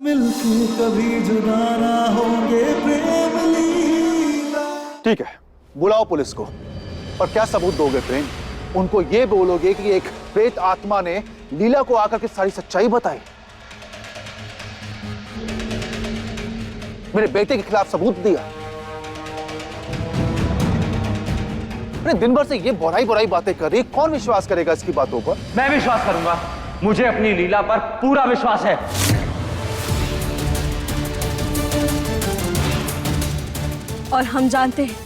मिलके कभी जुदा ना होंगे प्रेम लीला। ठीक है, बुलाओ पुलिस को। और क्या सबूत दोगे प्रेम? उनको ये बोलोगे कि एक प्रेत आत्मा ने लीला को आकर के सारी सच्चाई बताई, मेरे बेटे के खिलाफ सबूत दिया। दिन भर से ये बुराई बुराई बातें कर रही, कौन विश्वास करेगा इसकी बातों पर? मैं विश्वास करूंगा, मुझे अपनी लीला पर पूरा विश्वास है। और हम जानते हैं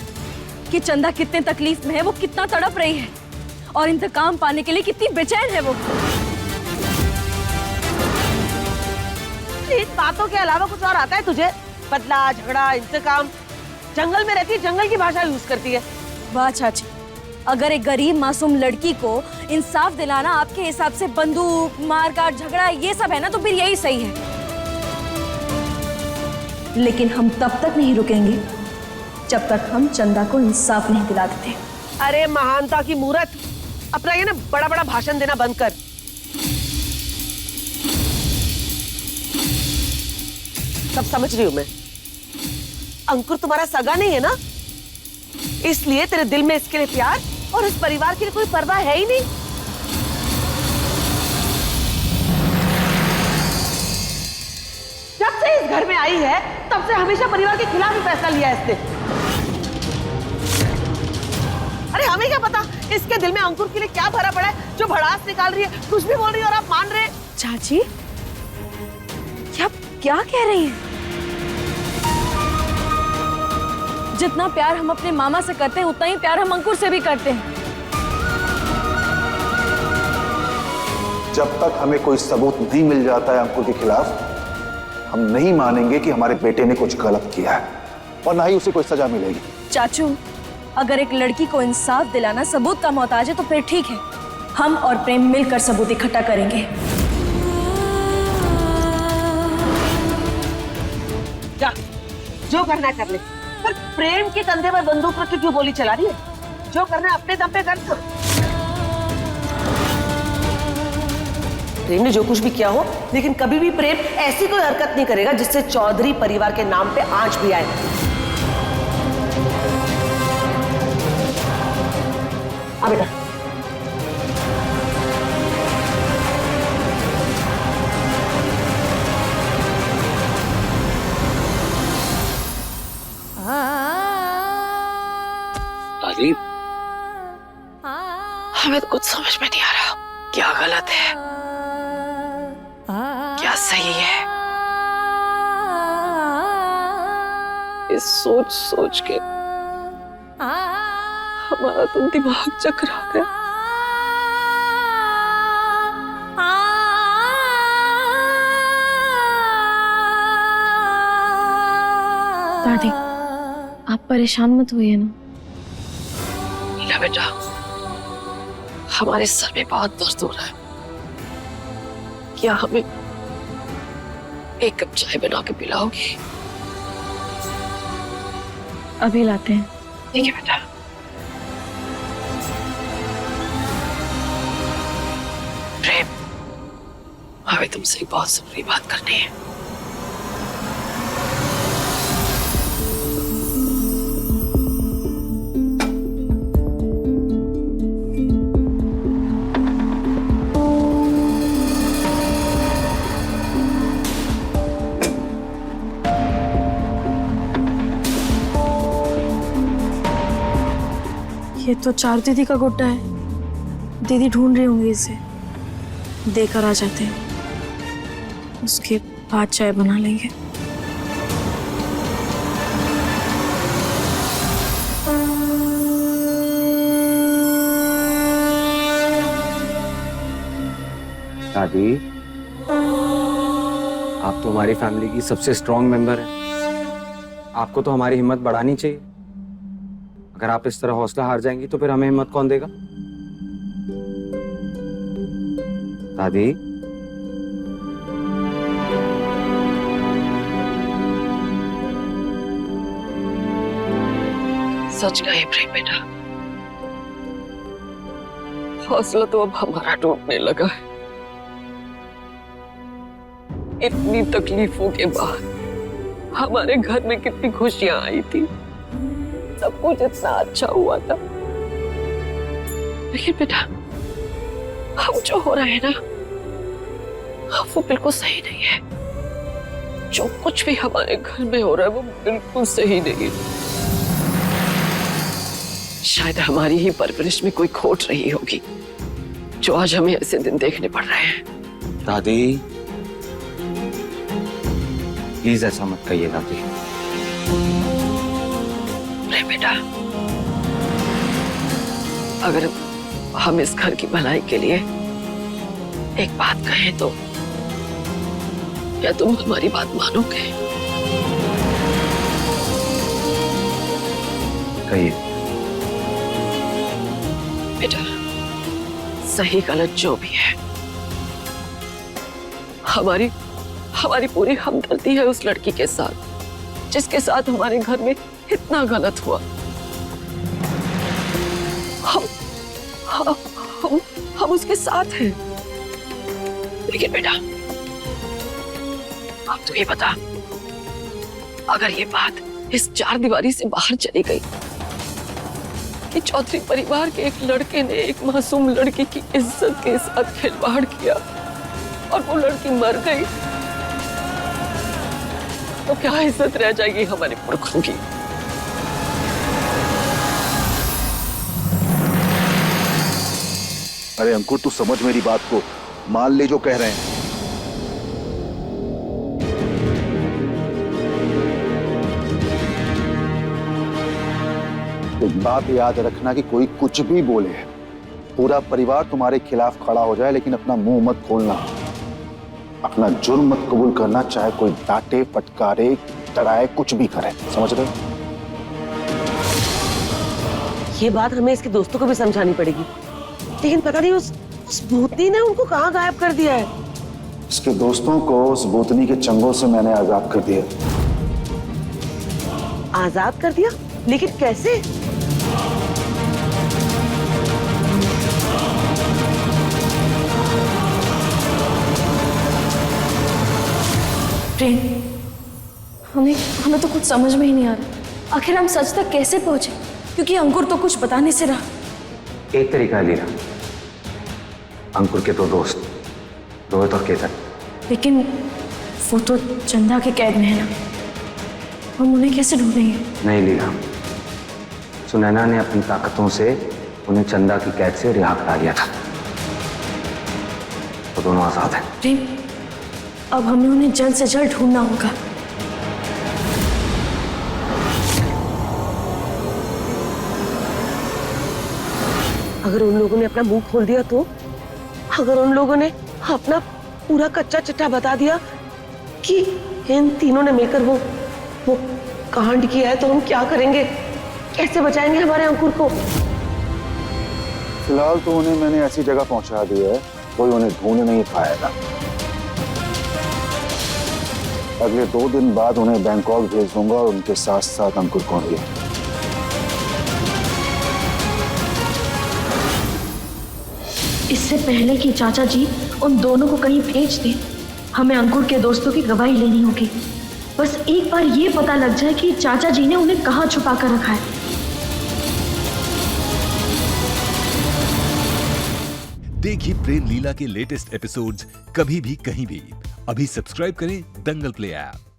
कि चंदा कितने तकलीफ में है, वो कितना तड़प रही है और इंतकाम पाने के लिए कितनी बेचैन है वो। इन बातों के अलावा कुछ और आता है तुझे? बदला, झगड़ा, इंतकाम। जंगल में रहती है, जंगल की भाषा यूज करती है। वाह चाची, अगर एक गरीब मासूम लड़की को इंसाफ दिलाना आपके हिसाब से बंदूक, मारकाट, झगड़ा ये सब है ना, तो फिर यही सही है। लेकिन हम तब तक नहीं रुकेंगे जब तक हम चंदा को इंसाफ नहीं दिला देते। अरे महानता की मूरत, अपना ये ना बड़ा बड़ा भाषण देना बंद कर। सब समझ रही हूं मैं। अंकुर तुम्हारा सगा नहीं है ना, इसलिए तेरे दिल में इसके लिए प्यार और इस परिवार के लिए कोई परवाह है ही नहीं। जब से इस घर में आई है तब से हमेशा परिवार के खिलाफ ही फैसला लिया है इसने। अरे हमें क्या पता इसके दिल में अंकुर के लिए क्या भरा पड़ा है जो भड़ास निकाल रही है, कुछ भी बोल रही है और आप मान रहे हैं। चाची, क्या कह रही हैं? जितना प्यार हम अपने मामा से करते हैं उतना ही प्यार हम अंकुर से भी करते हैं। जब तक हमें कोई सबूत नहीं मिल जाता है अंकुर के खिलाफ, हम नहीं मानेंगे कि हमारे बेटे ने कुछ गलत किया है, और ना ही उसे कोई सजा मिलेगी। चाचू, अगर एक लड़की को इंसाफ दिलाना सबूत का मोहताज है तो फिर ठीक है, हम और प्रेम मिलकर सबूत इकट्ठा करेंगे। जा, जो करना है कर ले, पर प्रेम के कंधे पर बंदूक रख के क्यों गोली चला रही है? जो करना है अपने दम पे कर दो। प्रेम ने जो कुछ भी किया हो, लेकिन कभी भी प्रेम ऐसी कोई हरकत नहीं करेगा जिससे चौधरी परिवार के नाम पे आंच भी आए। आ बेटा, तारीफ, हमें तो कुछ समझ में नहीं आ रहा, क्या गलत है क्या सही है। इस सोच सोच के हमारा तो दिमाग चकरा गया। दादी, आप परेशान मत होइए ना। लीला बेटा, हमारे सर में बहुत दर्द हो रहा है, क्या हमें एक कप चाय बना के पिलाओगी? अभी लाते हैं। ठीक है बेटा। प्रेम, हमें तुमसे एक बहुत जरूरी बात करनी है। ये तो चार दीदी का गुड्डा है, दीदी ढूंढ रही होंगी इसे, देकर आ जाते हैं, उसके बाद चाय बना लेंगे। दादी, आप तो हमारी फैमिली की सबसे स्ट्रॉन्ग मेंबर हैं, आपको तो हमारी हिम्मत बढ़ानी चाहिए। अगर आप इस तरह हौसला हार जाएंगी तो फिर हमें हिम्मत कौन देगा? दादी, सच कहे प्रेम बेटा, हौसला तो अब हमारा टूटने लगा है। इतनी तकलीफों के बाद हमारे घर में कितनी खुशियां आई थी, सब कुछ इतना अच्छा हुआ था। लेकिन बेटा, अब जो हो रहा है ना, वो बिल्कुल सही नहीं है। जो कुछ भी हमारे घर में हो रहा है वो बिल्कुल सही नहीं है। शायद हमारी ही परवरिश में कोई खोट रही होगी, जो आज हमें ऐसे दिन देखने पड़ रहे हैं। दादी प्लीज ऐसा मत कहिए दादी। नहीं बेटा, अगर हम इस घर की भलाई के लिए एक बात कहें तो क्या तुम हमारी बात मानोगे? कहिए। बेटा, सही गलत जो भी है, हमारी पूरी हमदर्दी है उस लड़की के साथ जिसके साथ हमारे घर में इतना गलत हुआ। हम उसके साथ हैं। लेकिन बेटा, अब तू ये बता, अगर ये बात इस चार दीवारी से बाहर चली गई कि चौधरी परिवार के एक लड़के ने एक मासूम लड़की की इज्जत के साथ खिलवाड़ किया और वो लड़की मर गई, तो क्या इज्जत रह जाएगी हमारे पुरखों की? अरे अंकुर, तू समझ मेरी बात को, मान ले जो कह रहे हैं। एक बात याद रखना कि कोई कुछ भी बोले, पूरा परिवार तुम्हारे खिलाफ खड़ा हो जाए, लेकिन अपना मुंह मत खोलना, अपना जुर्म मत कबूल करना, चाहे कोई डांटे, फटकारे, डराए, कुछ भी करे। समझ रहे हो? ये बात हमें इसके दोस्तों को भी समझानी पड़ेगी, लेकिन पता नहीं उस भूतनी ने उनको कहाँ गायब कर दिया है। इसके दोस्तों को उस भूतनी के चंगों से मैंने आजाद कर दिया। आजाद कर दिया? लेकिन कैसे? प्रेम, हमें तो कुछ समझ में ही नहीं आ रहा। आखिर हम सच तक कैसे पहुंचे? क्योंकि अंकुर तो कुछ बताने से रहा। एक तरीका है लीला, अंकुर के दो दोस्त रोहित और केतन। लेकिन वो तो चंदा के कैद में है ना, हम उन्हें कैसे ढूंढेंगे? नहीं लीला, सुनैना ने अपनी ताकतों से उन्हें चंदा की कैद से रिहा करा लिया था, वो दोनों आजाद हैं। प्रेम, अब हमें उन्हें जल्द से जल्द ढूंढना होगा। अगर उन लोगों ने अपना मुंह खोल दिया तो? अगर उन लोगों ने अपना पूरा कच्चा चिट्ठा बता दिया कि इन तीनों ने मिलकर वो कांड किया है, तो हम क्या करेंगे? कैसे बचाएंगे हमारे अंकुर को? फिलहाल तो उन्हें मैंने ऐसी जगह पहुंचा दिया है, कोई उन्हें ढूंढ नहीं पाएगा। अगले 2 दिन बाद उन्हें बैंकॉक भेज दूंगा और उनके साथ साथ अंकुर को भी। इससे पहले कि चाचा जी उन दोनों को कहीं भेज दें, हमें अंकुर के दोस्तों की गवाही लेनी होगी। बस एक बार ये पता लग जाए कि चाचा जी ने उन्हें कहाँ छुपा कर रखा है। देखिए प्रेम लीला के लेटेस्ट एपिसोड्स कभी भी कहीं भी। अभी सब्सक्राइब करें दंगल प्ले ऐप।